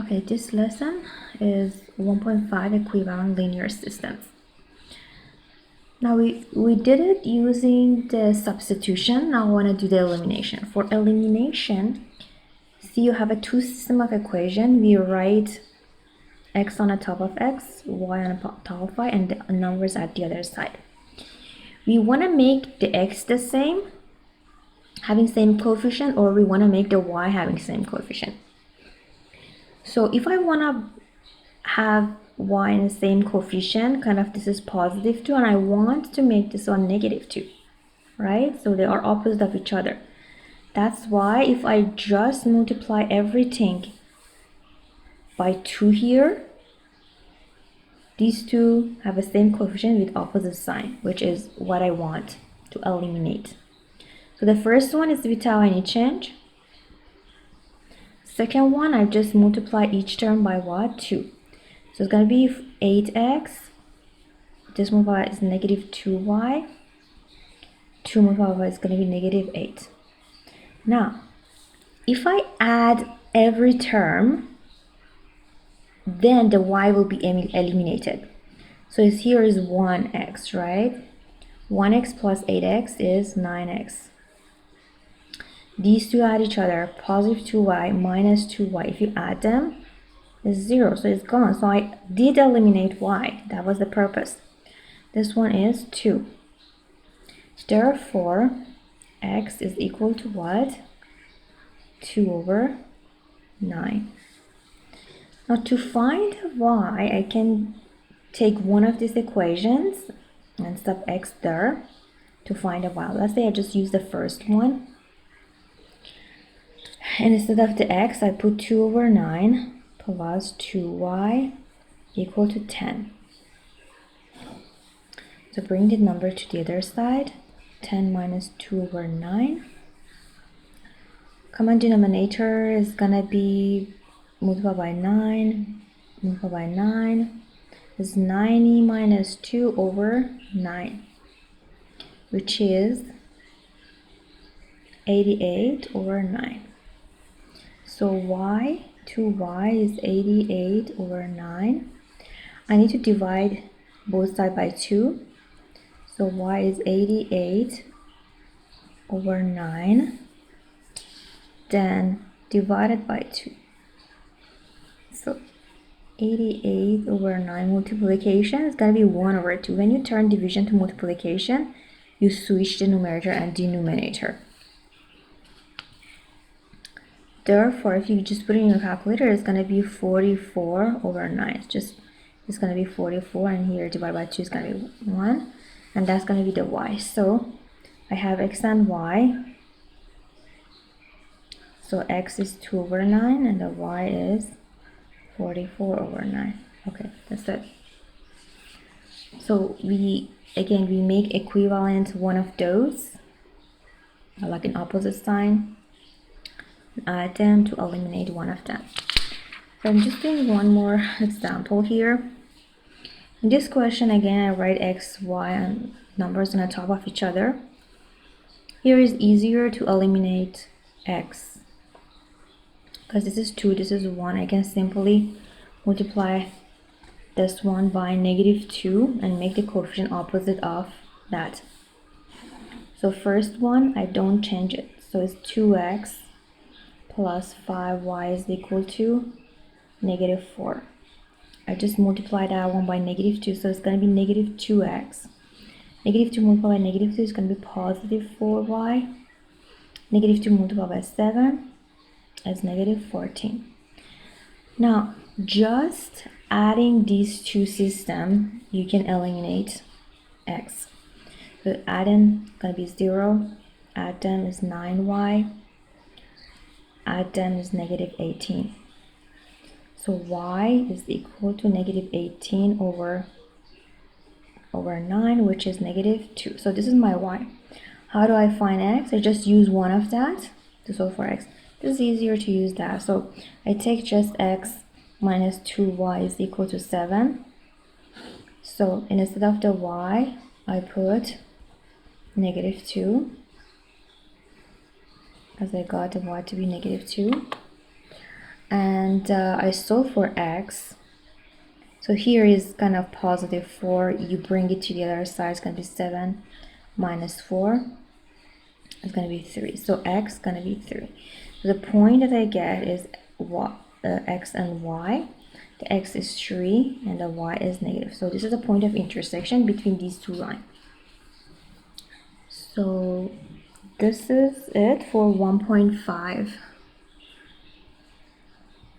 Okay, this lesson is 1.5 equivalent linear systems. Now we did it using the substitution. Now I want to do the elimination. For elimination, see you have a two system of equation. We write x on the top of x, y on the top of y, and the numbers at the other side. We want to make the x the same, having same coefficient, or we want to make the y having same coefficient. So if I want to have y in the same coefficient, kind of this is positive 2, and I want to make this one negative 2, right? So they are opposite of each other. That's why if I just multiply everything by 2 here, these two have the same coefficient with opposite sign, which is what I want to eliminate. So the first one is without any change. Second one, I just multiply each term by what? 2. So it's going to be 8x. This multiplied is negative 2y. 2 multiplied by is going to be negative 8. Now, if I add every term, then the y will be eliminated. So here is 1x, right? 1x plus 8x is 9x. These two add each other, positive 2y minus 2y. If you add them, is 0, so it's gone. So I did eliminate y. That was the purpose. This one is 2. Therefore, x is equal to what? 2 over 9. Now to find y, I can take one of these equations and stop x there to find a y. Let's say I just use the first one. And instead of the x, I put 2 over 9 plus 2y equal to 10. So bring the number to the other side. 10 minus 2 over 9. Common denominator is gonna be multiplied by 9. Multiplied by 9 is 90 minus 2 over 9, which is 88 over 9. So y, 2y is 88 over 9. I need to divide both sides by 2. So y is 88 over 9. Then divided by 2. So 88 over 9 multiplication is going to be 1 over 2. When you turn division to multiplication, you switch the numerator and denominator. Therefore, if you just put it in your calculator, it's going to be 44 over 9. It's going to be 44, and here divided by 2 is going to be 1. And that's going to be the y. So I have x and y. So x is 2 over 9, and the y is 44 over 9. Okay, that's it. So we make equivalent one of those, like an opposite sign. Add them to eliminate one of them. So I'm just doing one more example here. In this question, again, I write x, y, and numbers on the top of each other. Here is easier to eliminate x, because this is 2, this is 1. I can simply multiply this one by negative 2 and make the coefficient opposite of that. So first one, I don't change it. So it's 2x plus 5y is equal to negative 4. I just multiply that one by negative 2, so it's going to be negative 2x. Negative 2 multiplied by negative 2 is going to be positive 4y. Negative 2 multiplied by 7 is negative 14. Now, just adding these two systems, you can eliminate x. So add in is going to be 0. Add them is 9y. Add them is negative 18. So y is equal to negative 18 over 9, which is negative 2. So this is my y. How do I find x? I just use one of that to solve for x. This is easier to use that. So I take just x minus 2y is equal to 7. So instead of the y, I put negative 2, as I got the y to be negative 2. and I solve for x. So here is kind of positive 4. You bring it to the other side, it's going to be 7 minus 4. It's going to be 3. So x is going to be 3. So the point that I get is x and y. The x is 3 and the y is negative. So this is the point of intersection between these two lines. So this is it for 1.5.